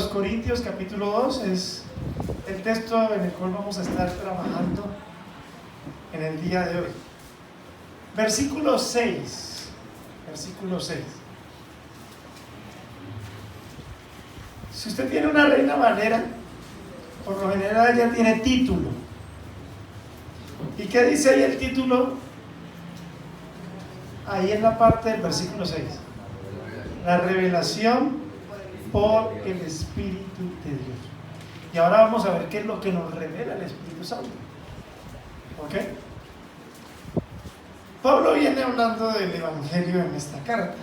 los Corintios capítulo 2 es el texto en el cual vamos a estar trabajando en el día de hoy. Versículo 6. Versículo 6. Si usted tiene una Reina Valera, por lo general ya tiene título. ¿Y qué dice ahí el título? Ahí en la parte del versículo 6. La revelación por el Espíritu de Dios. Y ahora vamos a ver qué es lo que nos revela el Espíritu Santo. ¿Ok? Pablo viene hablando del Evangelio en esta carta.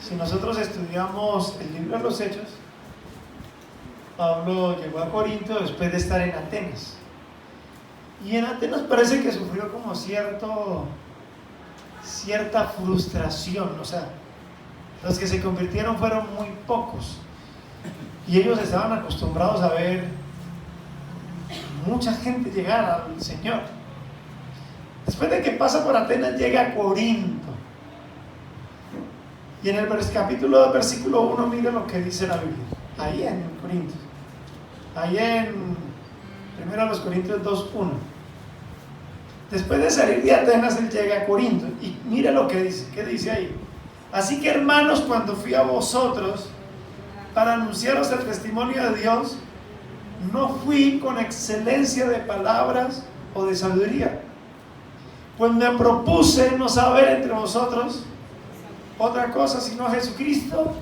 Si nosotros estudiamos el libro de los Hechos, Pablo llegó a Corinto después de estar en Atenas. Y en Atenas parece que sufrió como cierta frustración. O sea, los que se convirtieron fueron muy pocos. Y ellos estaban acostumbrados a ver mucha gente llegar al Señor. Después de que pasa por Atenas, llega a Corinto. Y en el capítulo 2, versículo 1, miren lo que dice la Biblia. Ahí en Corinto. Ahí en 1 Corintios 2:1. Después de salir de Atenas, él llega a Corinto. Y mira lo que dice. ¿Qué dice ahí? Así que, hermanos, cuando fui a vosotros para anunciaros el testimonio de Dios, no fui con excelencia de palabras o de sabiduría, pues me propuse no saber entre vosotros otra cosa sino a Jesucristo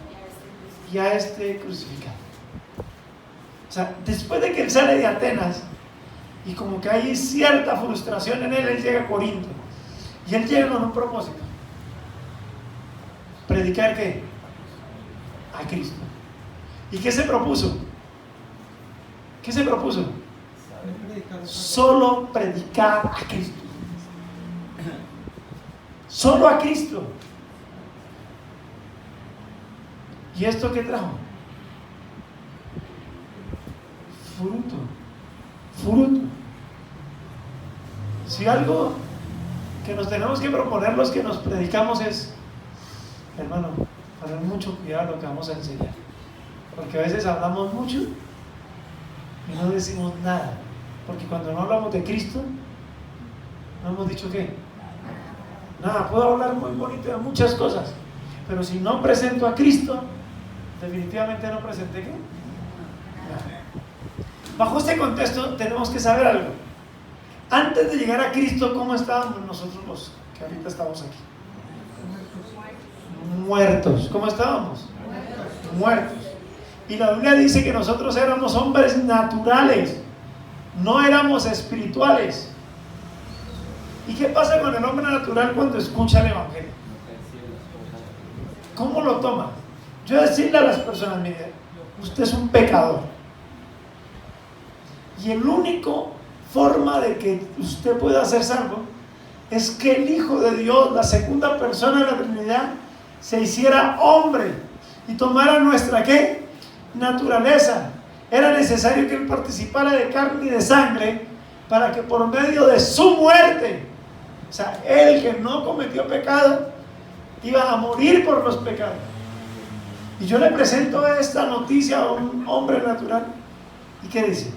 y a este crucificado. O sea, después de que él sale de Atenas y como que hay cierta frustración en él llega a Corinto. Y él llega con un propósito: ¿predicar qué? A Cristo. ¿Y qué se propuso? ¿Qué se propuso? Solo predicar a Cristo. Solo a Cristo. ¿Y esto qué trajo? Fruto. Si algo que nos tenemos que proponer los que nos predicamos es, hermano, tener mucho cuidado lo que vamos a enseñar, porque a veces hablamos mucho y no decimos nada, porque cuando no hablamos de Cristo no hemos dicho qué, nada. Puedo hablar muy bonito de muchas cosas, pero si no presento a Cristo, definitivamente no presenté qué, nada. Bajo este contexto tenemos que saber algo. Antes de llegar a Cristo, ¿cómo estábamos nosotros los que ahorita estamos aquí? Muertos. ¿Cómo estábamos? Muertos. Y la Biblia dice que nosotros éramos hombres naturales, no éramos espirituales. ¿Y qué pasa con el hombre natural cuando escucha el Evangelio? ¿Cómo lo toma? Yo decirle a las personas, mire, usted es un pecador. Y el único forma de que usted pueda ser salvo es que el Hijo de Dios, la segunda persona de la Trinidad, se hiciera hombre y tomara nuestra ¿qué? Naturaleza. Era necesario que Él participara de carne y de sangre para que por medio de su muerte, o sea, Él que no cometió pecado, iba a morir por los pecados. Y yo le presento esta noticia a un hombre natural. ¿Y qué dice?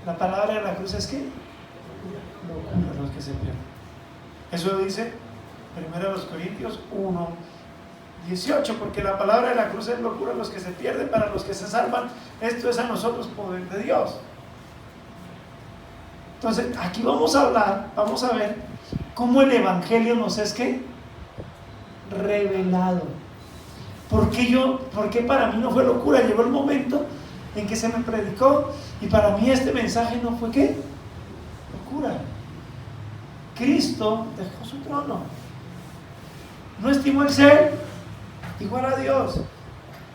La palabra de la cruz es ¿qué? Locura a los que se pierden. Eso dice 1 Corintios 1:18, porque la palabra de la cruz es locura a los que se pierden, para los que se salvan, esto es a nosotros poder de Dios. Entonces, aquí vamos a ver cómo el Evangelio nos es ¿qué? Revelado. ¿Por qué para mí no fue locura? Llegó el momento en que se me predicó y para mí este mensaje no fue ¿qué? Locura. Cristo dejó su trono, no estimó el ser igual a Dios,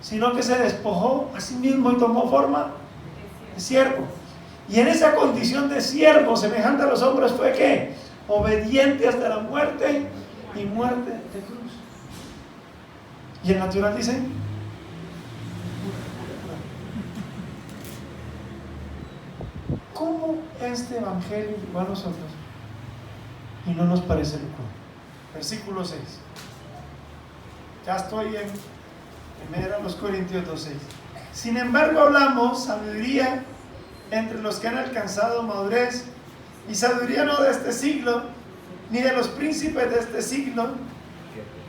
sino que se despojó a sí mismo y tomó forma de siervo. Y en esa condición de siervo, semejante a los hombres, fue ¿qué? Obediente hasta la muerte y muerte de cruz. Y el natural dice, ¿cómo este evangelio llegó a nosotros y no nos parece locura? Versículo 6. Ya estoy Primera los Corintios 2:6. Sin embargo, hablamos sabiduría entre los que han alcanzado madurez, y sabiduría no de este siglo, ni de los príncipes de este siglo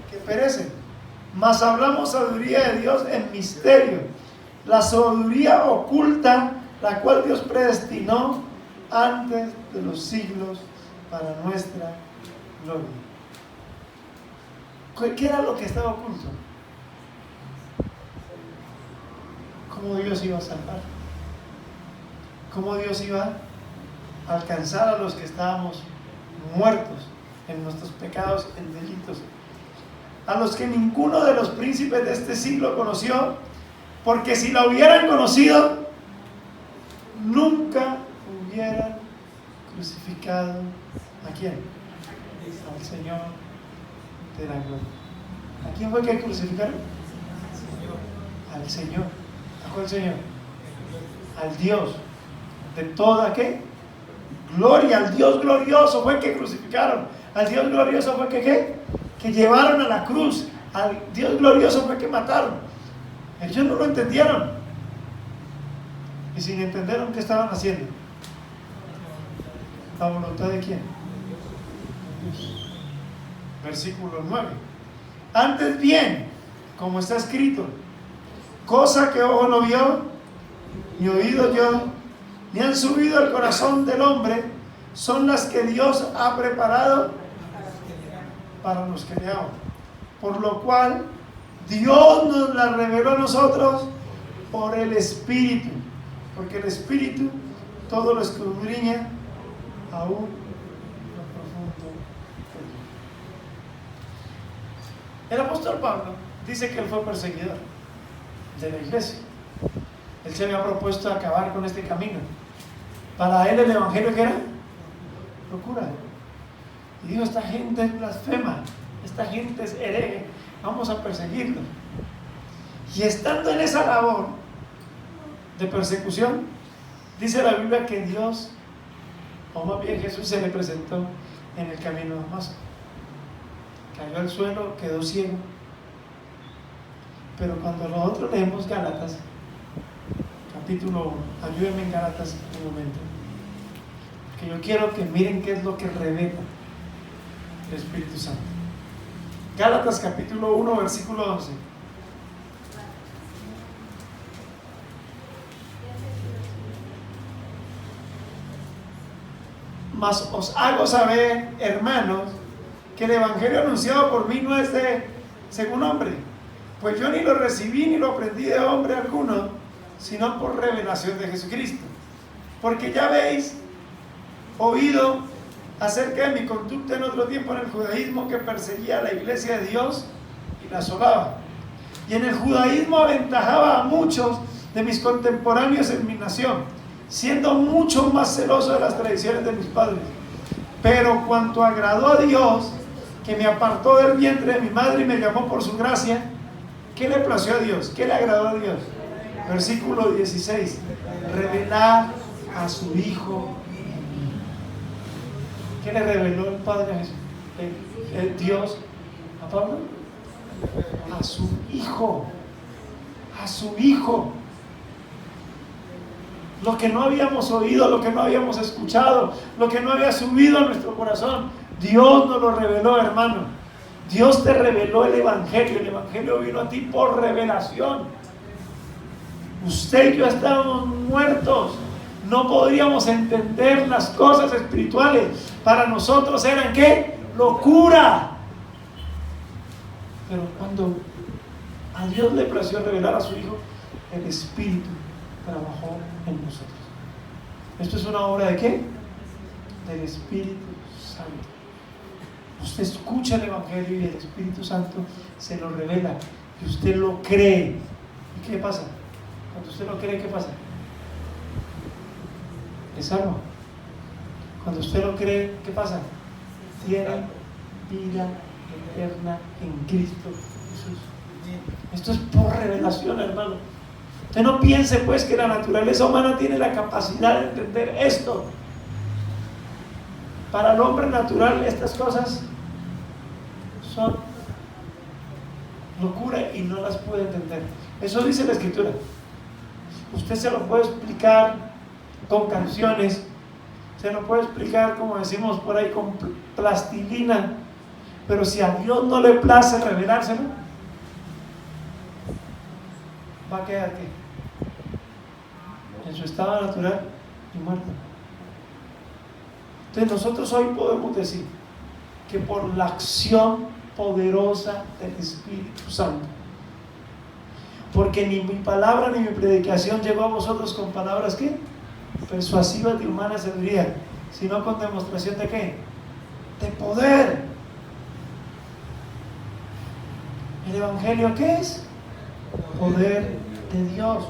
que perecen, mas hablamos sabiduría de Dios en misterio, la sabiduría oculta, la cual Dios predestinó antes de los siglos para nuestra gloria. ¿Qué era lo que estaba oculto? ¿Cómo Dios iba a salvar? ¿Cómo Dios iba a alcanzar a los que estábamos muertos en nuestros pecados, en delitos? A los que ninguno de los príncipes de este siglo conoció, porque si la hubieran conocido, nunca hubieran crucificado ¿a quién? Al Señor de la gloria. ¿A quién fue que crucificaron? Al Señor. ¿A cuál Señor? Al Dios de toda ¿qué? Gloria, al Dios glorioso fue que crucificaron. Al Dios glorioso fue que ¿qué? Que llevaron a la cruz. Al Dios glorioso fue que mataron. Ellos no lo entendieron. Y sin entender ¿qué estaban haciendo? ¿La voluntad de quién? Dios. Versículo 9. Antes bien, como está escrito, cosa que ojo no vio, ni oído yo, ni han subido al corazón del hombre, son las que Dios ha preparado para los que le aman. Por lo cual Dios nos la reveló a nosotros por el Espíritu, porque el Espíritu todo lo escudriña aún lo profundo de Dios. El apóstol Pablo dice que él fue perseguidor de la iglesia. Él se había propuesto acabar con este camino. Para él el evangelio ¿qué era? Locura. Y dijo, esta gente es blasfema, esta gente es hereje, vamos a perseguirlos. Y estando en esa labor de persecución, dice la Biblia que Dios, o más bien Jesús, se le presentó en el camino de Damasco. Cayó al suelo, quedó ciego. Pero cuando nosotros leemos Gálatas, capítulo 1, ayúdenme en Gálatas un momento, que yo quiero que miren qué es lo que revela el Espíritu Santo. Gálatas capítulo 1, versículo 11. Mas os hago saber, hermanos, que el evangelio anunciado por mí no es de según hombre, pues yo ni lo recibí ni lo aprendí de hombre alguno, sino por revelación de Jesucristo. Porque ya habéis oído acerca de mi conducta en otro tiempo en el judaísmo, que perseguía a la iglesia de Dios y la asolaba. Y en el judaísmo aventajaba a muchos de mis contemporáneos en mi nación, siendo mucho más celoso de las tradiciones de mis padres. Pero cuanto agradó a Dios, que me apartó del vientre de mi madre y me llamó por su gracia, ¿qué le plació a Dios? ¿Qué le agradó a Dios? Versículo 16. Revelar a su Hijo. ¿Qué le reveló el Padre a Jesús? El Dios a Pablo. A su Hijo. A su Hijo. Lo que no habíamos oído, lo que no habíamos escuchado, lo que no había subido a nuestro corazón, Dios nos lo reveló, hermano. Dios te reveló el Evangelio. El Evangelio vino a ti por revelación. Usted y yo estábamos muertos. No podríamos entender las cosas espirituales. Para nosotros eran ¿qué? Locura. Pero cuando a Dios le plació revelar a su Hijo, el Espíritu trabajó en nosotros. ¿Esto es una obra de qué? Del Espíritu Santo. Usted escucha el Evangelio y el Espíritu Santo se lo revela y usted lo cree. ¿Y qué pasa? Cuando usted lo cree, ¿qué pasa? Es salvo. Cuando usted lo cree, ¿qué pasa? Tiene vida eterna en Cristo Jesús. Esto es por revelación, hermano. Usted no piense pues que la naturaleza humana tiene la capacidad de entender esto. Para el hombre natural estas cosas son locura y no las puede entender. Eso dice la Escritura. Usted se lo puede explicar con canciones, se lo puede explicar, como decimos por ahí, con plastilina, pero si a Dios no le place revelárselo, va a quedar ¿qué? En su estado natural y muerto. Entonces nosotros hoy podemos decir que por la acción poderosa del Espíritu Santo, porque ni mi palabra ni mi predicación llegó a vosotros con palabras ¿qué? Persuasivas de humana sabiduría, sino con demostración de ¿qué? De poder. ¿El Evangelio qué es? Poder de Dios.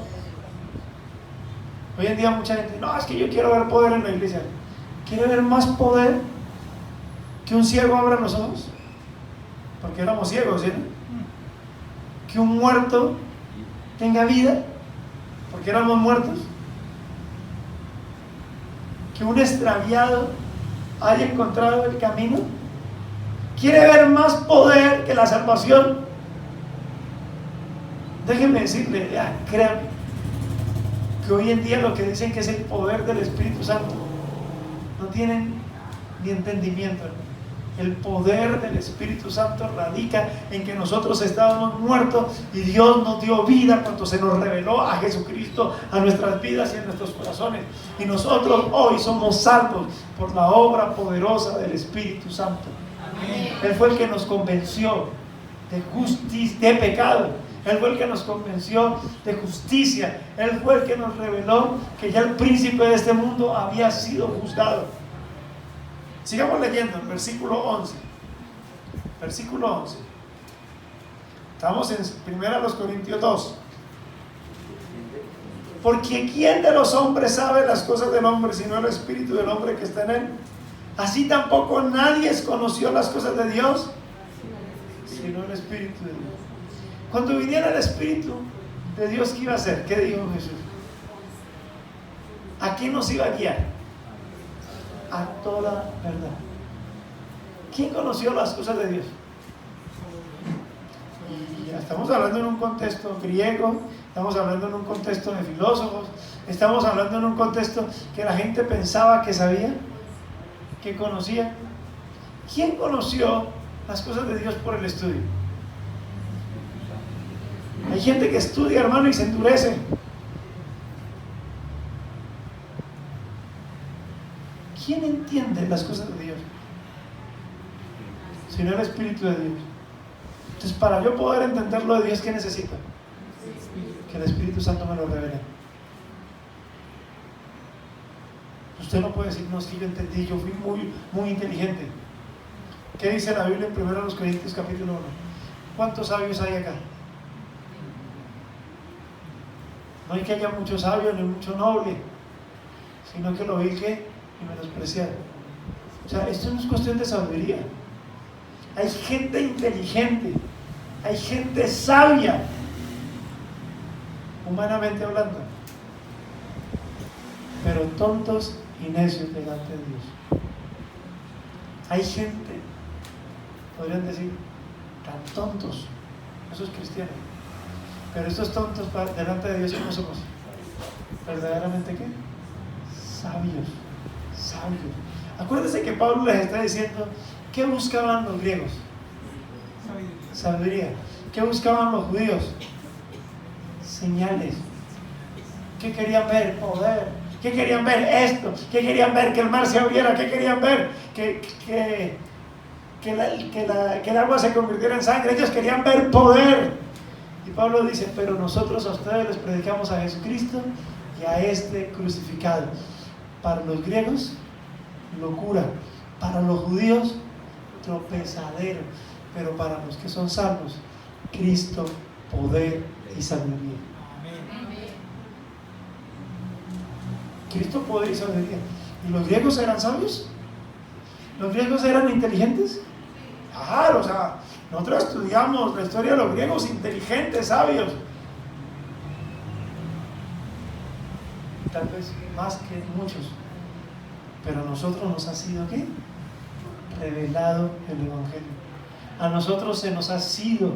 Hoy en día mucha gente dice, no, es que yo quiero ver poder en la iglesia. ¿Quiere ver más poder que un ciego abra los ojos? Porque éramos ciegos, ¿sí? Que un muerto tenga vida, porque éramos muertos. Que un extraviado haya encontrado el camino. ¿Quiere ver más poder que la salvación? Déjenme decirle, créanme, que hoy en día lo que dicen que es el poder del Espíritu Santo no tienen ni entendimiento. El poder del Espíritu Santo radica en que nosotros estábamos muertos y Dios nos dio vida cuando se nos reveló a Jesucristo a nuestras vidas y a nuestros corazones, y nosotros hoy somos salvos por la obra poderosa del Espíritu Santo. Amén. Él fue el que nos convenció de justicia, de pecado. Él fue el que nos convenció de justicia. Él fue el que nos reveló que ya el príncipe de este mundo había sido juzgado. Sigamos leyendo el versículo 11. Versículo 11. Estamos en 1 Corintios 2. Porque ¿quién de los hombres sabe las cosas del hombre sino el espíritu del hombre que está en él? Así tampoco nadie conoció las cosas de Dios sino el espíritu de Dios. Cuando viniera el Espíritu de Dios, ¿qué iba a hacer? ¿Qué dijo Jesús? ¿A quién nos iba a guiar? A toda verdad. ¿Quién conoció las cosas de Dios? Y estamos hablando en un contexto griego, estamos hablando en un contexto de filósofos, estamos hablando en un contexto que la gente pensaba que sabía, que conocía. ¿Quién conoció las cosas de Dios por el estudio? Hay gente que estudia, hermano, y se endurece. ¿Quién entiende las cosas de Dios? Sino el Espíritu de Dios. Entonces, para yo poder entender lo de Dios, ¿qué necesito? Que el Espíritu Santo me lo revele. Usted no puede decir, no, es que yo entendí, yo fui muy inteligente. ¿Qué dice la Biblia en 1 Corintios capítulo 1? ¿Cuántos sabios hay acá? No hay que haya mucho sabio ni mucho noble, sino que lo vi que y menospreciar. O sea, esto no es cuestión de sabiduría. Hay gente inteligente, hay gente sabia, humanamente hablando, pero tontos y necios delante de Dios. Hay gente, podrían decir, tan tontos, esos cristianos. Pero estos tontos delante de Dios, ¿cómo somos? ¿Verdaderamente qué? Sabios. Acuérdense que Pablo les está diciendo, ¿qué buscaban los griegos? Sabiduría. ¿Qué buscaban los judíos? Señales. ¿Qué querían ver? Poder. ¿Qué querían ver? Esto. ¿Qué querían ver? Que el mar se abriera. ¿Qué querían ver? Que el agua se convirtiera en sangre. Ellos querían ver poder. Y Pablo dice, pero nosotros a ustedes les predicamos a Jesucristo y a este crucificado. Para los griegos, locura. Para los judíos, tropezadero. Pero para los que son salvos, Cristo, poder y sabiduría. Cristo, poder y sabiduría. ¿Y los griegos eran sabios? ¿Los griegos eran inteligentes? Claro, o sea, nosotros estudiamos la historia de los griegos inteligentes, sabios. Tal vez más que muchos. Pero a nosotros nos ha sido ¿qué? Revelado el Evangelio. A nosotros se nos ha sido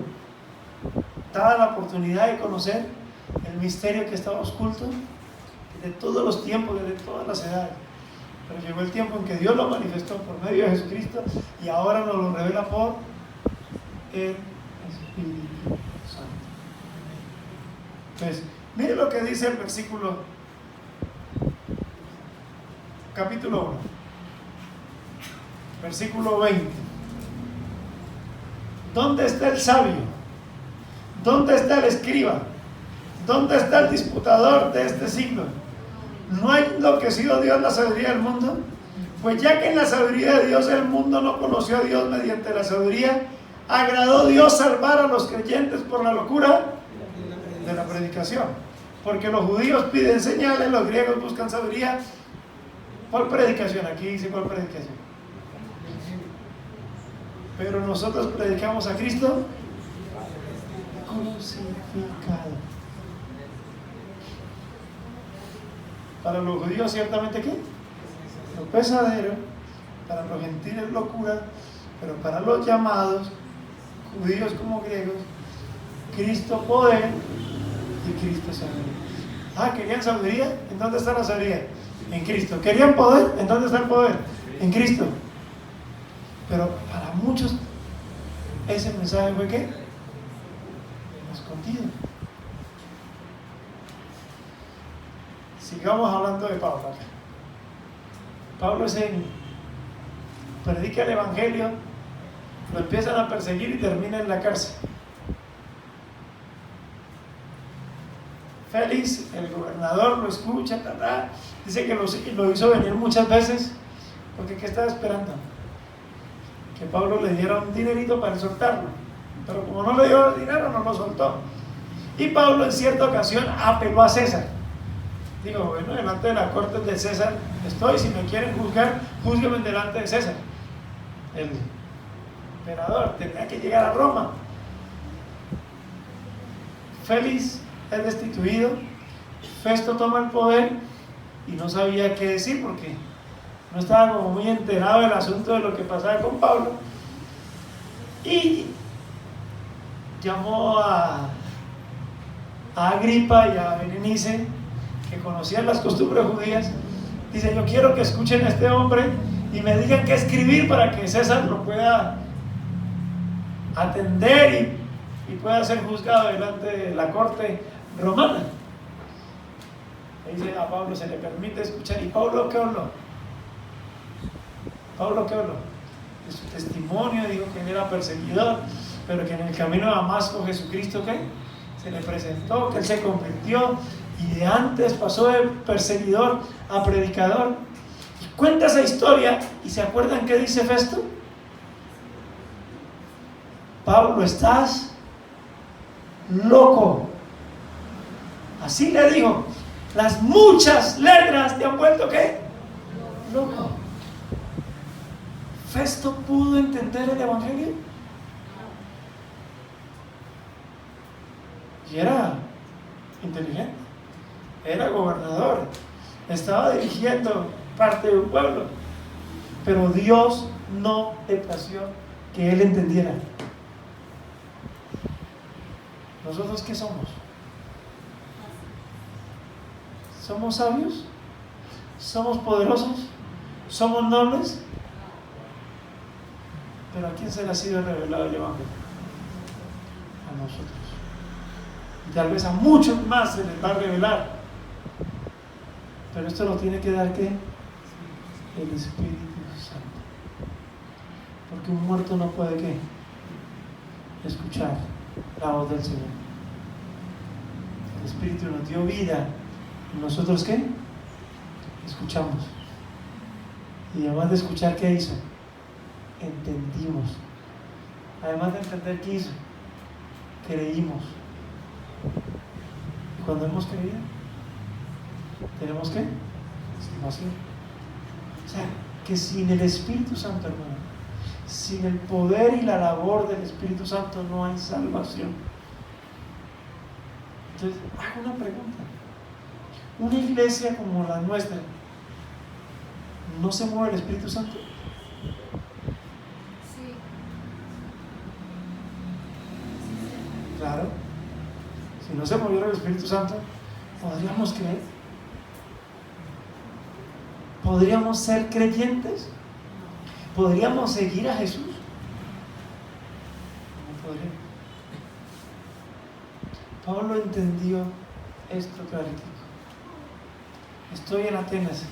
dada la oportunidad de conocer el misterio que estaba oculto de todos los tiempos, desde todas las edades. Pero llegó el tiempo en que Dios lo manifestó por medio de Jesucristo y ahora nos lo revela por el Espíritu Santo. Entonces, mire lo que dice el versículo, capítulo 1, versículo 20. ¿Dónde está el sabio? ¿Dónde está el escriba? ¿Dónde está el disputador de este siglo? ¿No ha enloquecido Dios la sabiduría del mundo? Pues ya que en la sabiduría de Dios el mundo no conoció a Dios mediante la sabiduría, agradó Dios salvar a los creyentes por la locura de la predicación. Porque los judíos piden señales, los griegos buscan sabiduría. ¿Cuál predicación? Aquí dice cuál predicación. Pero nosotros predicamos a Cristo crucificado. Para los judíos ciertamente ¿qué? Lo pesadero, para los gentiles locura, pero para los llamados, judíos como griegos, Cristo poder y Cristo sabiduría. ¿Querían sabiduría? ¿En dónde está la sabiduría? En Cristo. ¿Querían poder? ¿En dónde está el poder? En Cristo. Pero para muchos ese mensaje fue ¿qué? Escondido. Sigamos hablando de Pablo acá. Pablo predica el evangelio, lo empiezan a perseguir y termina en la cárcel. Félix, el gobernador, lo escucha, dice que lo hizo venir muchas veces, porque ¿qué estaba esperando? Que Pablo le diera un dinerito para soltarlo, pero como no le dio el dinero, no lo soltó. Y Pablo en cierta ocasión apeló a César. Digo, bueno, delante de la corte de César estoy, si me quieren juzgar, júzguenme delante de César. El emperador tenía que llegar a Roma. Félix es destituido, Festo toma el poder y no sabía qué decir porque no estaba como muy enterado del asunto de lo que pasaba con Pablo, y llamó a Agripa y a Berenice, que conocían las costumbres judías. Dice: yo quiero que escuchen a este hombre y me digan qué escribir para que César lo pueda atender y pueda ser juzgado delante de la corte romana. Le dice a Pablo: se le permite escuchar. ¿Y Pablo qué habló? De su testimonio, dijo que él era perseguidor, pero que en el camino de Damasco Jesucristo ¿qué? Se le presentó, que él se convirtió y de antes pasó de perseguidor a predicador. Y cuenta esa historia y ¿se acuerdan qué dice Festo? Pablo, estás loco. Así le dijo: las muchas letras te han vuelto ¿qué? Loco. ¿Festo pudo entender el evangelio? Y era inteligente, era gobernador, estaba dirigiendo parte de un pueblo, pero Dios no le plació que él entendiera. ¿Nosotros qué somos? ¿Somos sabios? ¿Somos poderosos? ¿Somos nobles? ¿Pero a quién se le ha sido revelado el evangelio? A nosotros. Y tal vez a muchos más se les va a revelar, pero esto lo tiene que dar ¿qué? El Espíritu Santo, porque un muerto no puede ¿qué? Escuchar la voz del Señor. El Espíritu nos dio vida y nosotros ¿qué? Escuchamos, y además de escuchar, ¿qué hizo? Entendimos. Además de entender, ¿qué hizo? Creímos. Y cuando hemos creído, tenemos ¿qué? Salvación. O sea, que sin el Espíritu Santo, hermano, sin el poder y la labor del Espíritu Santo no hay salvación. Entonces, hago una pregunta. Una iglesia como la nuestra, ¿no se mueve el Espíritu Santo? Sí. Claro. si no se moviera el Espíritu Santo, ¿podríamos creer? ¿Podríamos ser creyentes? ¿Podríamos seguir a Jesús? No podríamos. Pablo entendió esto clarito. Estoy en Atenas.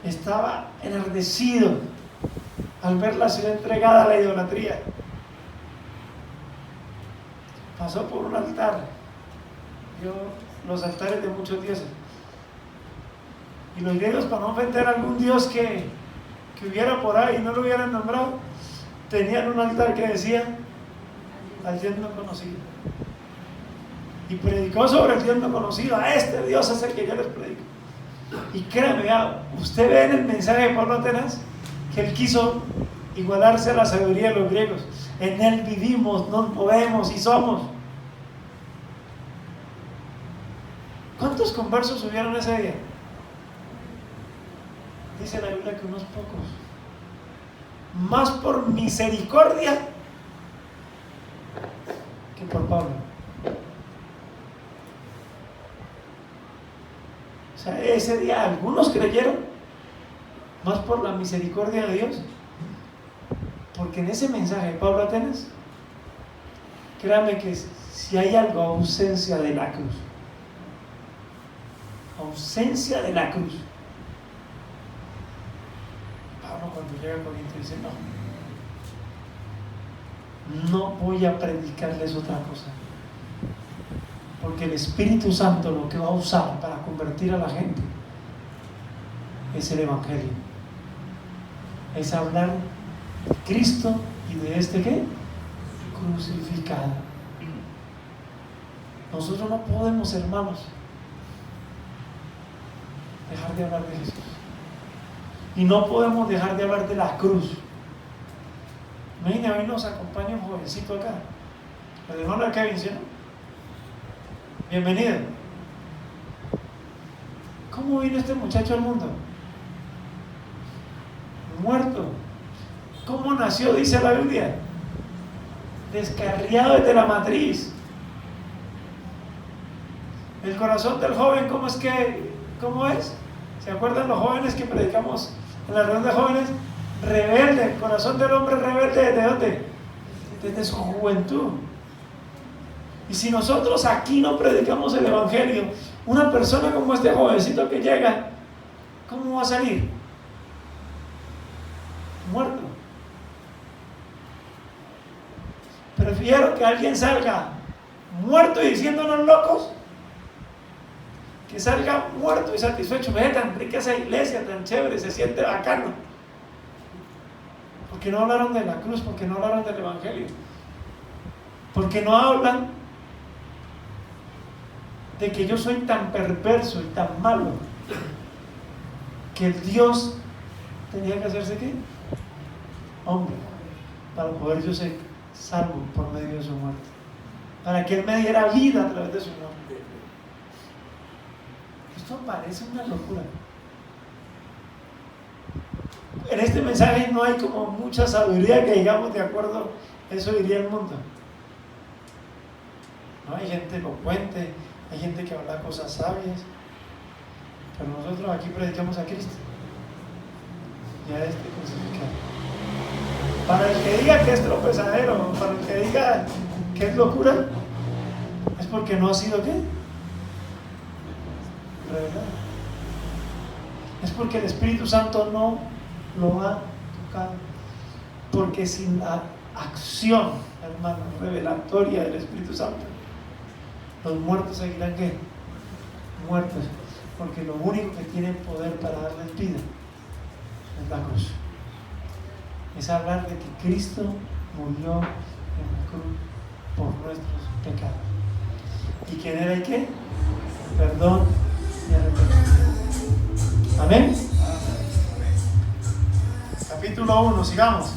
Estaba enardecido al ver la ciudad entregada a la idolatría. Pasó por un altar, vio los altares de muchos dioses. Y los griegos, para no ofender a algún dios que hubiera por ahí y no lo hubieran nombrado, tenían un altar que decía al Dios no conocido. Y predicó sobre el Dios no conocido. A este Dios es el que yo les predico. Y créanme, usted ve en el mensaje de Pablo a Atenas que él quiso igualarse a la sabiduría de los griegos. En él vivimos, nos movemos y somos. ¿Cuántos conversos hubieron ese día? Dice la Biblia que unos pocos. Más por misericordia que por Pablo. O sea, ese día algunos creyeron más por la misericordia de Dios, porque en ese mensaje de Pablo a Atenas, créame que si hay algo, ausencia de la cruz, ausencia de la cruz. Pablo cuando llega a Corinto dice, no voy a predicarles otra cosa, porque el Espíritu Santo lo que va a usar para convertir a la gente es el Evangelio, es hablar de Cristo y de este ¿qué? Crucificado. Nosotros no podemos, hermanos, dejar de hablar de Jesús, y no podemos dejar de hablar de la cruz. Imagínate, hoy nos acompaña un jovencito acá, el hermano de Kevin, ¿sí, no? Bienvenido. ¿Cómo vino este muchacho al mundo? Muerto. ¿Cómo nació? Dice la Biblia. Descarriado desde la matriz. El corazón del joven, ¿cómo es? ¿Se acuerdan los jóvenes que predicamos en la reunión de jóvenes? Rebelde, el corazón del hombre rebelde, ¿desde dónde? Desde su juventud. Y si nosotros aquí no predicamos el Evangelio, una persona como este jovencito que llega, ¿cómo va a salir? Muerto. Prefiero que alguien salga muerto y diciéndonos locos, que salga muerto y satisfecho. Ve tan rica esa iglesia, tan chévere, se siente bacano. Porque no hablaron de la cruz, porque no hablaron del Evangelio, porque no hablan de que yo soy tan perverso y tan malo que Dios tenía que hacerse ¿qué? Hombre, para poder yo ser salvo por medio de su muerte, para que Él me diera vida a través de su nombre. Esto parece una locura. En este mensaje no hay como mucha sabiduría que digamos de acuerdo, eso diría el mundo. No hay gente elocuente, hay gente que habla cosas sabias, pero nosotros aquí predicamos a Cristo y a este crucificado. Para el que diga que es tropezadero, para el que diga que es locura, es porque no ha sido ¿qué? Revelado. Es porque el Espíritu Santo no lo ha tocado. Porque sin la acción, hermano, revelatoria del Espíritu Santo, los muertos seguirán ¿qué? Muertos, porque lo único que tiene poder para darles vida es la cruz. Es hablar de que Cristo murió en la cruz por nuestros pecados. ¿Y quién era y qué? Perdón y arrepentimiento. Amén. Capítulo 1, sigamos.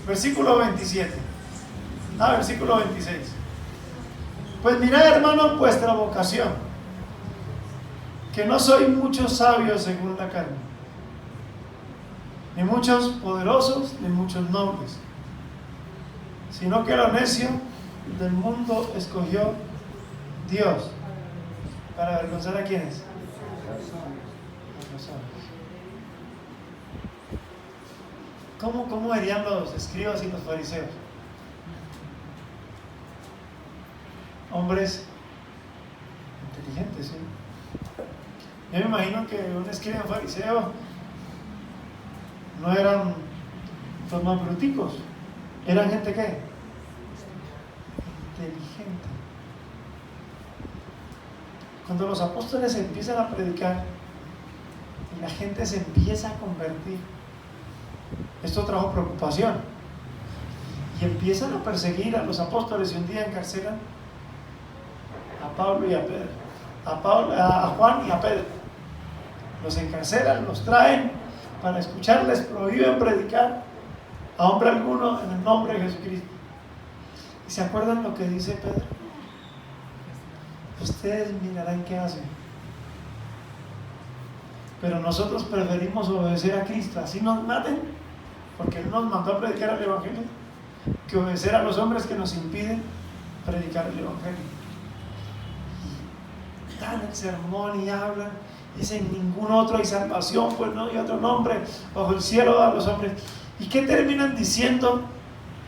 Versículo 27. Versículo 26. Pues mirad, hermanos, vuestra vocación, que no sois muchos sabios según la carne, ni muchos poderosos, ni muchos nobles, sino que lo necio del mundo escogió Dios. ¿Para avergonzar a quiénes? A los hombres. ¿Cómo verían los escribas y los fariseos? Hombres inteligentes, ¿sí? Yo me imagino que un escriba y un fariseo no eran los más bruticos, eran gente ¿qué? Inteligente. Cuando los apóstoles empiezan a predicar y la gente se empieza a convertir, esto trajo preocupación y empiezan a perseguir a los apóstoles y un día encarcelan a Pablo y a Pedro, a Juan y a Pedro. Los encarcelan, los traen para escuchar, les prohíben predicar a hombre alguno en el nombre de Jesucristo. ¿Y se acuerdan lo que dice Pedro? Ustedes mirarán qué hacen, pero nosotros preferimos obedecer a Cristo, así nos maten, porque Él nos mandó a predicar el Evangelio, que obedecer a los hombres que nos impiden predicar el Evangelio. Y dan el sermón y hablan, dicen ningún otro hay salvación, pues no hay otro nombre bajo el cielo a los hombres. ¿Y qué terminan diciendo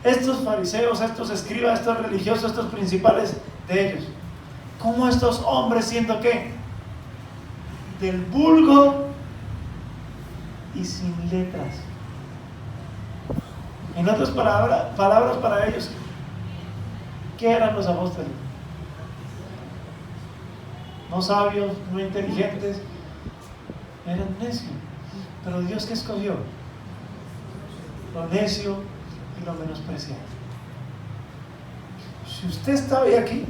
estos fariseos, estos escribas, estos religiosos, estos principales de ellos? ¿Cómo estos hombres, siendo qué? Del vulgo y sin letras. En otras palabras para ellos, ¿qué eran los apóstoles? No sabios, no inteligentes, eran necios. Pero Dios, ¿qué escogió? Lo necio y lo menospreciado. Si usted está hoy aquí,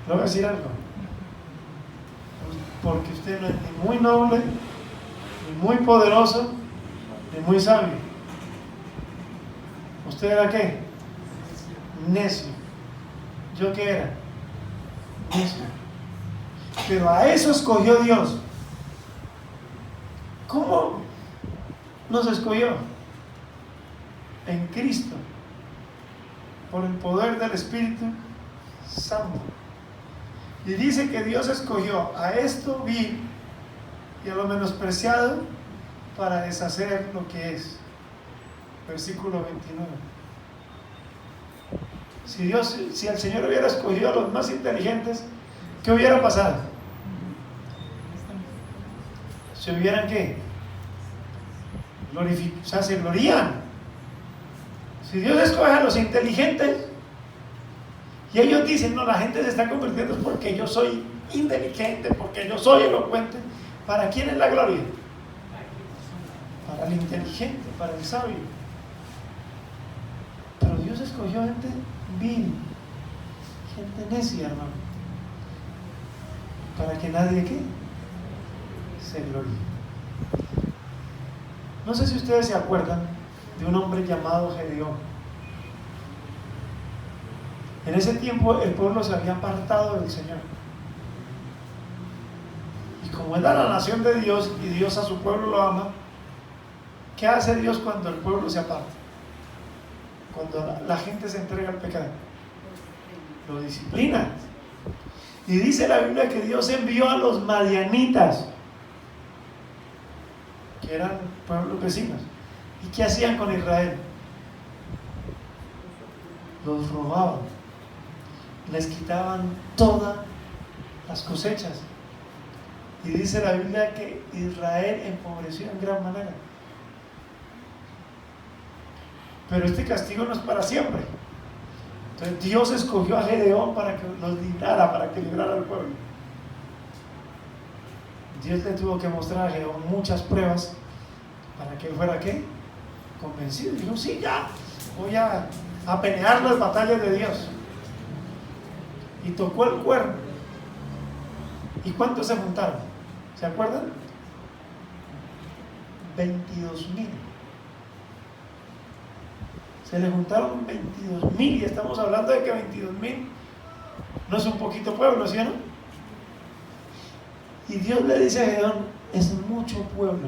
le voy a decir algo, porque usted no es ni muy noble, ni muy poderoso, ni muy sabio. ¿Usted era qué? Necio. ¿Yo qué era? Necio. Pero a eso escogió Dios. ¿Cómo nos escogió? En Cristo, por el poder del Espíritu Santo. Y dice que Dios escogió a esto vil y a lo menospreciado para deshacer lo que es. Versículo 29. Si el Señor hubiera escogido a los más inteligentes, ¿qué hubiera pasado? ¿Se hubieran qué? Se glorían. Si Dios escoge a los inteligentes y ellos dicen, no, la gente se está convirtiendo porque yo soy inteligente, porque yo soy elocuente, ¿para quién es la gloria? Para el inteligente, para el sabio. Pero Dios escogió gente vil, gente necia, hermano, para que nadie ¿qué? Se gloríe. No sé si ustedes se acuerdan de un hombre llamado Gedeón. En ese tiempo el pueblo se había apartado del Señor. Y como era la nación de Dios y Dios a su pueblo lo ama, ¿qué hace Dios cuando el pueblo se aparta? Cuando la gente se entrega al pecado. Lo disciplina. Y dice la Biblia que Dios envió a los madianitas, que eran pueblos vecinos. ¿Y qué hacían con Israel? Los robaban, les quitaban todas las cosechas. Y dice la Biblia que Israel empobreció en gran manera. Pero este castigo no es para siempre. Entonces Dios escogió a Gedeón para que los librara, para que librara al pueblo. Dios le tuvo que mostrar a Gedeón muchas pruebas para que él fuera ¿qué? Convencido. Y dijo, sí, ya, voy a pelear las batallas de Dios. Y tocó el cuerno. ¿Y cuántos se juntaron? ¿Se acuerdan? 22,000. Se le juntaron 22,000 y estamos hablando de que 22,000 no es un poquito pueblo, ¿sí o no? Y Dios le dice a Gedeón, es mucho pueblo.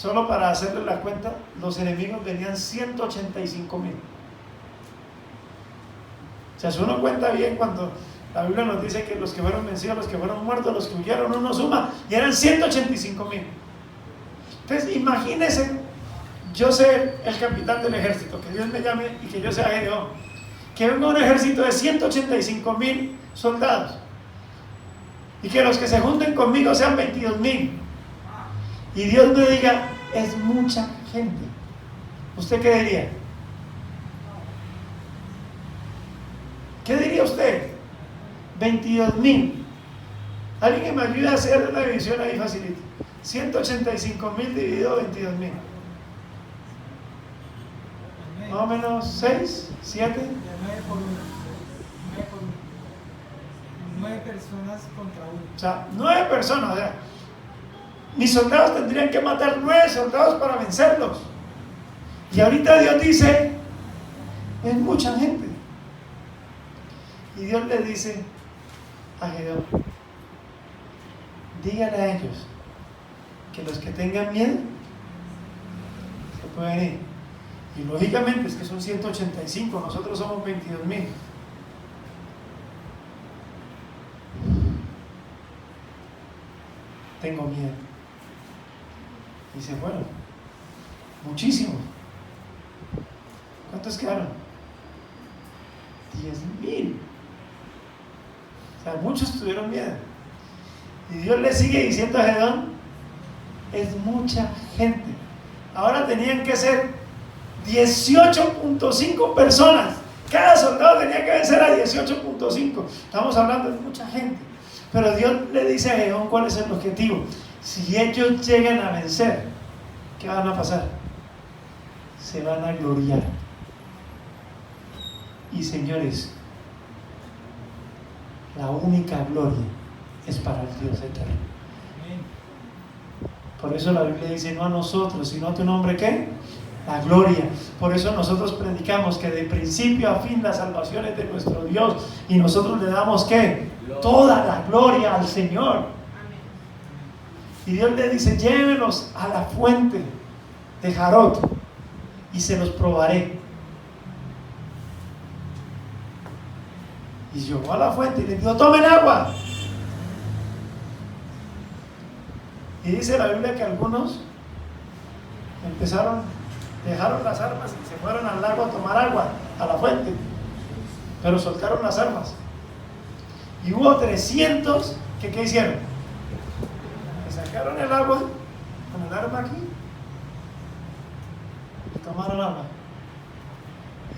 Solo para hacerle la cuenta, los enemigos venían 185,000. O sea, si uno cuenta bien, cuando la Biblia nos dice que los que fueron vencidos, los que fueron muertos, los que huyeron, uno suma, y eran 185,000. Entonces, imagínense, yo ser el capitán del ejército, que Dios me llame y que yo sea Gedeón, que venga un ejército de 185,000 soldados, y que los que se junten conmigo sean 22,000, y Dios me diga, es mucha gente. ¿Usted qué diría? ¿Qué diría usted? 22,000. Alguien que me ayude a hacer una división ahí facilita. 185,000 dividido 22,000. Más o menos 6, 7. 9 por 1. 9 personas contra 1. O sea, 9 personas. O sea, mis soldados tendrían que matar 9 soldados para vencerlos. Y ahorita Dios dice, es mucha gente. Y Dios le dice a Gedeón, díganle a ellos que los que tengan miedo se pueden ir. Y lógicamente es que son 185, nosotros somos 22,000. Tengo miedo. Y se fueron. Muchísimos. ¿Cuántos quedaron? 10,000. O sea, muchos tuvieron miedo. Y Dios le sigue diciendo a Gedeón, es mucha gente. Ahora tenían que ser 18.5 personas. Cada soldado tenía que vencer a 18.5. Estamos hablando de mucha gente. Pero Dios le dice a Gedeón cuál es el objetivo. Si ellos llegan a vencer, ¿qué van a pasar? Se van a gloriar. Y señores, la única gloria es para el Dios eterno. Por eso la Biblia dice, no a nosotros, sino a tu nombre, ¿qué? La gloria. Por eso nosotros predicamos que de principio a fin la salvación es de nuestro Dios, y nosotros le damos, ¿qué? Toda la gloria al Señor. Y Dios le dice, llévenos a la fuente de Jarot y se los probaré. Y llegó a la fuente y le dijo, tomen agua. Y dice la Biblia que algunos dejaron las armas y se fueron al lago a tomar agua, a la fuente, pero soltaron las armas. Y hubo 300 que ¿qué hicieron? Que sacaron el agua con el arma aquí y tomaron agua.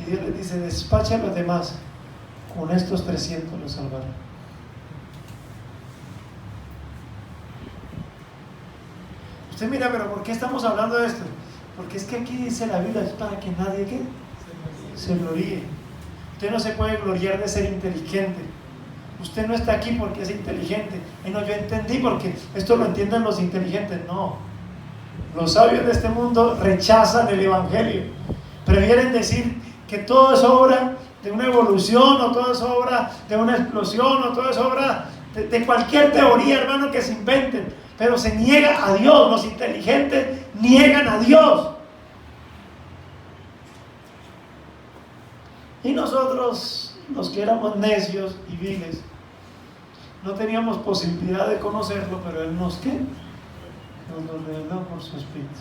Y Dios les dice, despacha a los demás, con estos 300 los salvarán. Usted mira, pero ¿por qué estamos hablando de esto? Porque es que aquí dice la Biblia, es para que nadie ¿qué? Se gloríe. Usted no se puede gloriar de ser inteligente. Usted no está aquí porque es inteligente. Y no, yo entendí porque esto lo entienden los inteligentes. No. Los sabios de este mundo rechazan el Evangelio. Prefieren decir que todo es obra de una evolución, o todo es obra de una explosión, o todo es obra de cualquier teoría, hermano, que se inventen. Pero se niega a Dios. Los inteligentes niegan a Dios. Y nosotros, los que éramos necios y viles, no teníamos posibilidad de conocerlo, pero Él nos ¿qué? Nos reveló por su Espíritu.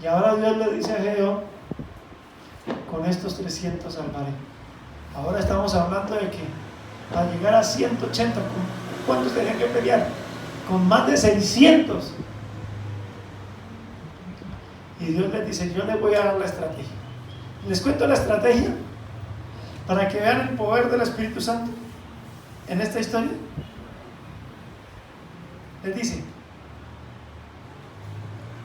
Y ahora Dios le dice a Gedeón, con estos 300 salvaré. Ahora estamos hablando de que para llegar a 180, ¿cuántos tenían que pelear? Con más de 600. Y Dios les dice, yo les voy a dar la estrategia. Les cuento la estrategia para que vean el poder del Espíritu Santo en esta historia. Les dice,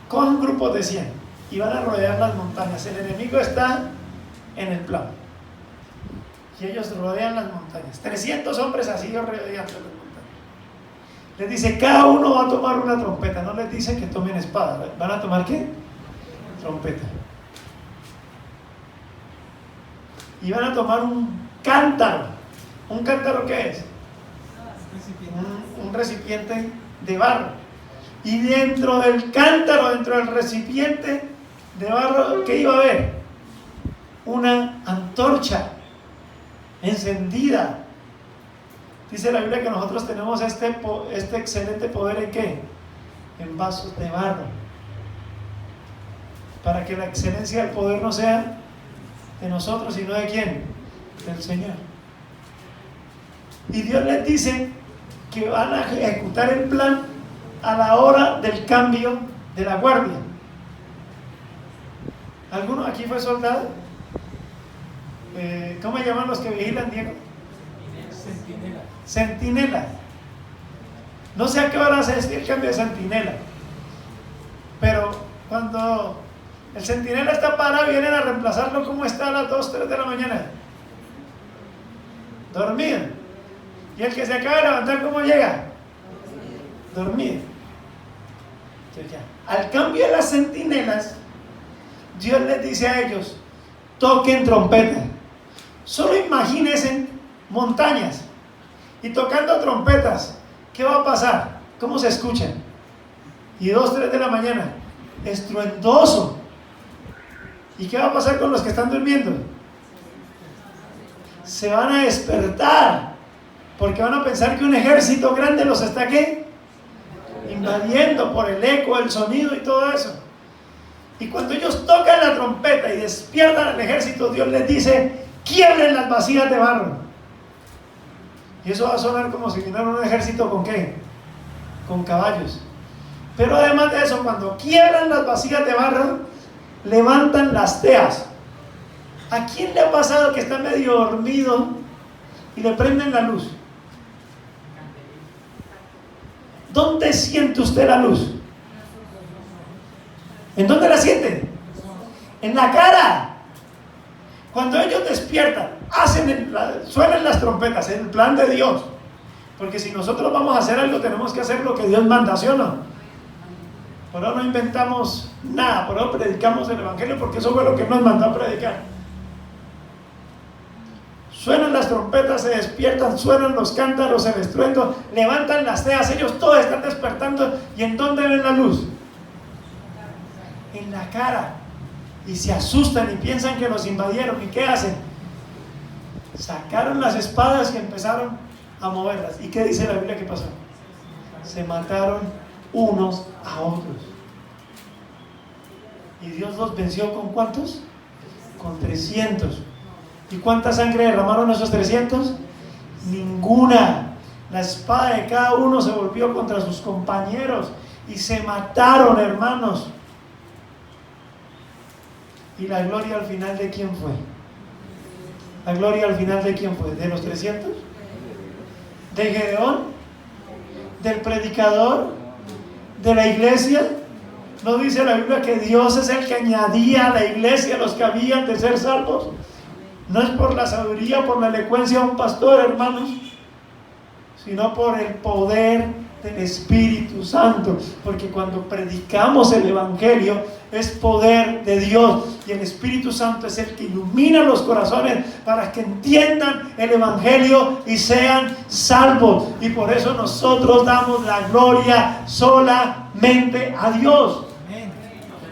cojan grupos de 100 y van a rodear las montañas. El enemigo está en el plano y ellos rodean las montañas. 300 hombres así rodeando las montañas. Les dice, cada uno va a tomar una trompeta. No les dice que tomen espada. ¿Van a tomar qué? Trompeta. Y van a tomar un cántaro. ¿Un cántaro qué es? Un recipiente de barro. Y dentro del cántaro, dentro del recipiente de barro, ¿qué iba a haber? Una antorcha encendida. Dice la Biblia que nosotros tenemos este excelente poder ¿en qué? En vasos de barro. Para que la excelencia del poder no sea de nosotros, sino de ¿quién? Del Señor. Y Dios les dice que van a ejecutar el plan a la hora del cambio de la guardia. ¿Alguno aquí fue soldado? ¿Cómo llaman los que vigilan, Diego? Centinela. Centinela. No sé a qué hora se hace el cambio de centinela, pero cuando el centinela está parado, vienen a reemplazarlo. ¿Cómo está a las 2, 3 de la mañana? Dormido. Y el que se acaba de levantar, ¿cómo llega? Dormido. Entonces ya, al cambio de las centinelas, Dios les dice a ellos: toquen trompeta. Solo imagínense montañas y tocando trompetas. ¿Qué va a pasar? ¿Cómo se escuchan? Y 2, 3 de la mañana, estruendoso. ¿Y qué va a pasar con los que están durmiendo? Se van a despertar, porque van a pensar que un ejército grande los está ¿qué? Invadiendo por el eco, el sonido y todo eso. Y cuando ellos tocan la trompeta y despiertan al ejército, Dios les dice: quiebren las vasijas de barro. Y eso va a sonar como si viniera un ejército ¿con qué? Con caballos. Pero además de eso, cuando quiebran las vasijas de barro, levantan las teas. ¿A quién le ha pasado que está medio dormido y le prenden la luz? ¿Dónde siente usted la luz? ¿En dónde la siente? En la cara. Cuando ellos despiertan, suenan las trompetas, en el plan de Dios. Porque si nosotros vamos a hacer algo, tenemos que hacer lo que Dios manda, ¿sí o no? Por ahora no inventamos nada, por ahora predicamos el Evangelio, porque eso fue lo que nos mandó a predicar. Suenan las trompetas, se despiertan, suenan los cántaros, el estruendo, levantan las teas, ellos todos están despertando. ¿Y en dónde ven la luz? En la cara. Y se asustan y piensan que los invadieron. ¿Y qué hacen? Sacaron las espadas y empezaron a moverlas. ¿Y qué dice la Biblia que pasó? Se mataron unos a otros. ¿Y Dios los venció con cuántos? Con 300. ¿Y cuánta sangre derramaron esos 300? Ninguna. La espada de cada uno se volvió contra sus compañeros y se mataron, hermanos. ¿Y la gloria al final de quién fue? ¿La gloria al final de quién fue? ¿De los 300? ¿De Gedeón? ¿Del predicador? ¿De la iglesia? ¿No dice la Biblia que Dios es el que añadía a la iglesia los que habían de ser salvos? No es por la sabiduría, por la elocuencia de un pastor, hermanos, sino por el poder del Espíritu Santo. Porque cuando predicamos el Evangelio es poder de Dios, y el Espíritu Santo es el que ilumina los corazones para que entiendan el Evangelio y sean salvos. Y por eso nosotros damos la gloria solamente a Dios.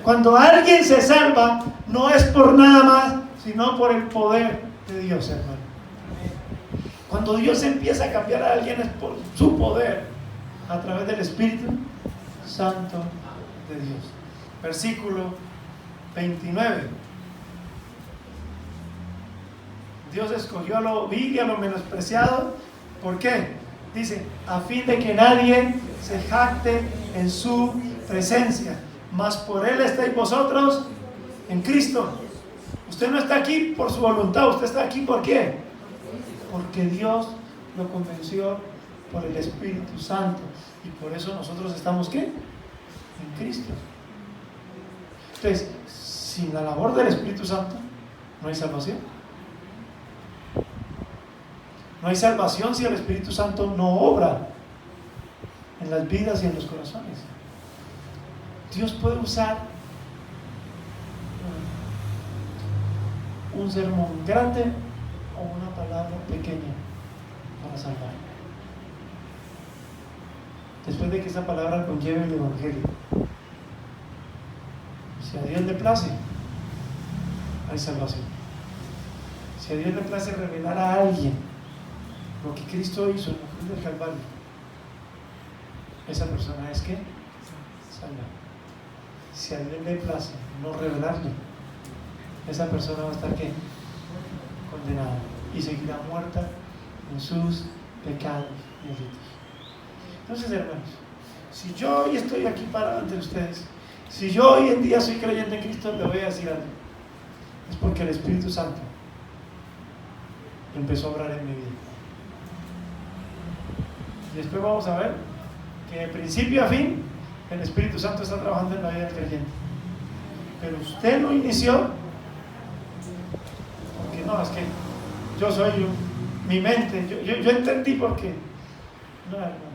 Cuando alguien se salva, no es por nada más, sino por el poder de Dios, hermano. Cuando Dios empieza a cambiar a alguien es por su poder, a través del Espíritu Santo de Dios. Versículo 29. Dios escogió a lo vil y a lo menospreciado. ¿Por qué? Dice: a fin de que nadie se jacte en su presencia. Mas por Él estáis vosotros en Cristo. Usted no está aquí por su voluntad, usted está aquí ¿por qué? Porque Dios lo convenció por el Espíritu Santo. Y por eso nosotros estamos ¿qué? En Cristo. Entonces, sin la labor del Espíritu Santo no hay salvación. No hay salvación si el Espíritu Santo no obra en las vidas y en los corazones. Dios puede usar un sermón grande o una palabra pequeña para salvar. después de que esta palabra conlleve el Evangelio. Si a Dios le place, hay salvación. Si a Dios le place revelar a alguien lo que Cristo hizo en la cruz del Calvario, esa persona es que salva. Si a Dios le place no revelarle, esa persona va a estar ¿qué? Condenada y seguirá muerta en sus pecados y delitos. Entonces, hermanos, si yo hoy estoy aquí parado ante ustedes, si yo hoy en día soy creyente en Cristo, le voy a decir algo. Es porque el Espíritu Santo empezó a obrar en mi vida. Y después vamos a ver que de principio a fin el Espíritu Santo está trabajando en la vida del creyente. Pero usted lo inició porque no, es que yo soy mi mente, yo entendí por qué. No, hermano.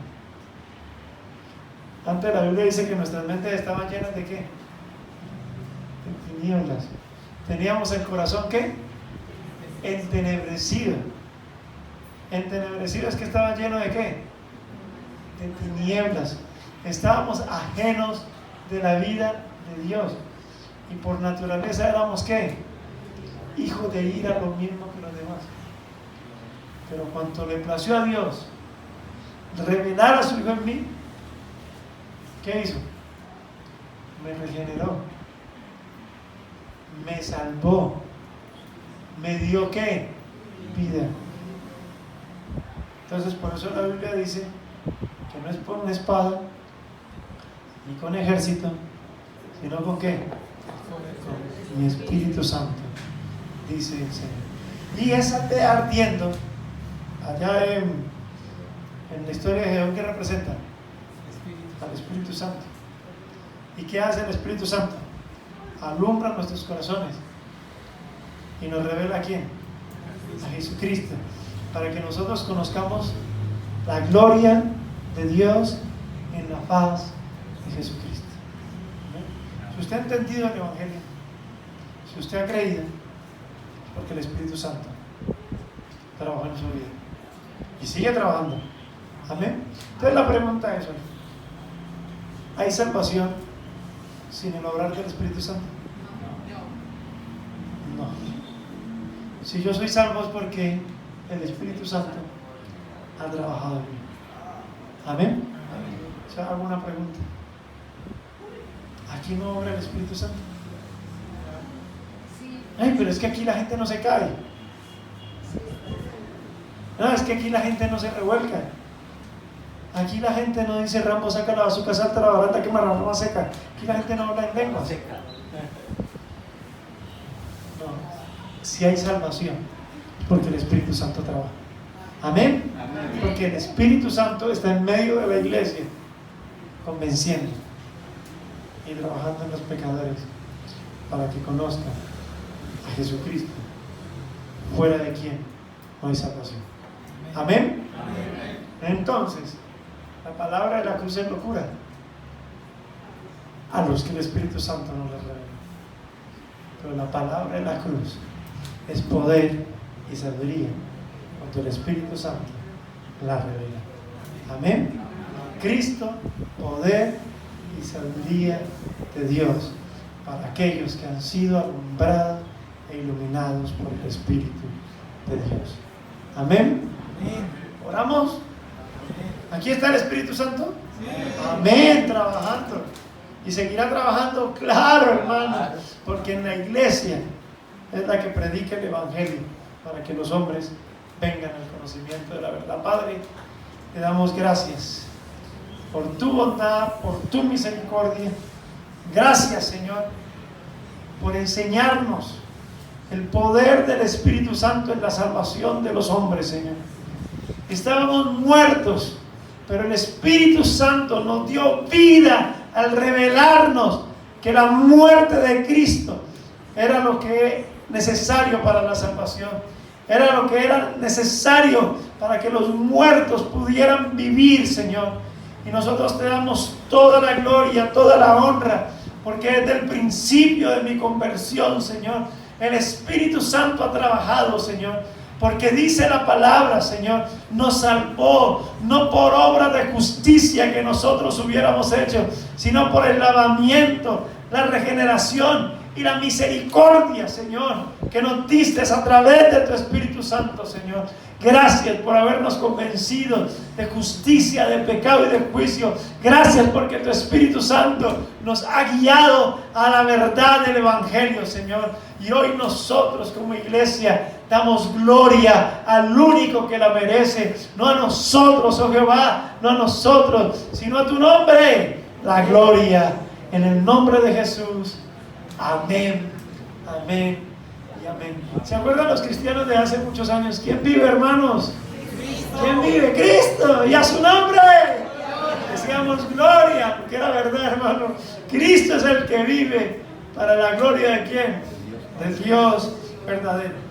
Antes la Biblia dice que nuestras mentes estaban llenas de ¿qué? De tinieblas. Teníamos el corazón ¿qué? Entenebrecido. Entenebrecido es que estaba lleno de ¿qué? De tinieblas. Estábamos ajenos de la vida de Dios. Y por naturaleza éramos ¿qué? Hijos de ira, lo mismo que los demás. Pero cuando le plació a Dios revelar a su Hijo en mí, ¿qué hizo? Me regeneró, me salvó, me dio ¿qué? Vida. Entonces por eso la Biblia dice que no es por una espada ni con ejército, sino con ¿qué? Con mi Espíritu Santo, dice el Señor. Y esa de ardiendo allá en la historia de Gedeón, ¿qué representa? Al Espíritu Santo. ¿Y qué hace el Espíritu Santo? Alumbra nuestros corazones y nos revela ¿a quién? A Jesucristo, para que nosotros conozcamos la gloria de Dios en la faz de Jesucristo. Si usted ha entendido el Evangelio, si usted ha creído, es porque el Espíritu Santo trabajó en su vida y sigue trabajando. Amén. Entonces la pregunta es: ¿hay salvación sin el obrar del Espíritu Santo? No. Si yo soy salvo es porque el Espíritu Santo ha trabajado en mí. Amén. ¿Se hago una pregunta? ¿Aquí no obra el Espíritu Santo? Ay, pero es que aquí la gente no se cae. No, es que aquí la gente no se revuelca. Aquí la gente no dice Rambo saca la bazooka, salta la barata, quema la rama seca. Aquí la gente no habla en lengua. No. Si hay salvación, porque el Espíritu Santo trabaja. Amén. Porque el Espíritu Santo está en medio de la iglesia, convenciendo y trabajando en los pecadores para que conozcan a Jesucristo, fuera de quien no hay salvación. Amén. Entonces, la palabra de la cruz es locura a los que el Espíritu Santo no les revela. Pero la palabra de la cruz es poder y sabiduría cuando el Espíritu Santo la revela. Amén. Cristo, poder y sabiduría de Dios para aquellos que han sido alumbrados e iluminados por el Espíritu de Dios. Amén. Oramos. ¿Aquí está el Espíritu Santo? Sí. Amén, trabajando. Y seguirá trabajando, claro, hermano, porque en la iglesia es la que predica el Evangelio para que los hombres vengan al conocimiento de la verdad. Padre, te damos gracias por tu bondad, por tu misericordia. Gracias, Señor, por enseñarnos el poder del Espíritu Santo en la salvación de los hombres, Señor. Estábamos muertos, pero el Espíritu Santo nos dio vida al revelarnos que la muerte de Cristo era lo que necesario para la salvación, era lo que era necesario para que los muertos pudieran vivir, Señor. Y nosotros te damos toda la gloria, toda la honra, porque desde el principio de mi conversión, Señor, el Espíritu Santo ha trabajado, Señor, Porque dice la palabra, Señor, nos salvó, no por obra de justicia que nosotros hubiéramos hecho, sino por el lavamiento, la regeneración y la misericordia, Señor, que nos diste a través de tu Espíritu Santo, Señor. Gracias por habernos convencido de justicia, de pecado y de juicio. Gracias porque tu Espíritu Santo nos ha guiado a la verdad del Evangelio, Señor. Y hoy nosotros como iglesia damos gloria al único que la merece. No a nosotros, oh Jehová, no a nosotros, sino a tu nombre. La gloria en el nombre de Jesús. Amén, amén y amén. ¿Se acuerdan los cristianos de hace muchos años? ¿Quién vive, hermanos? Cristo. ¿Quién vive? Cristo. ¿Y a su nombre? Decíamos gloria, porque era verdad, hermano. Cristo es el que vive. ¿Para la gloria de quién? De Dios verdadero.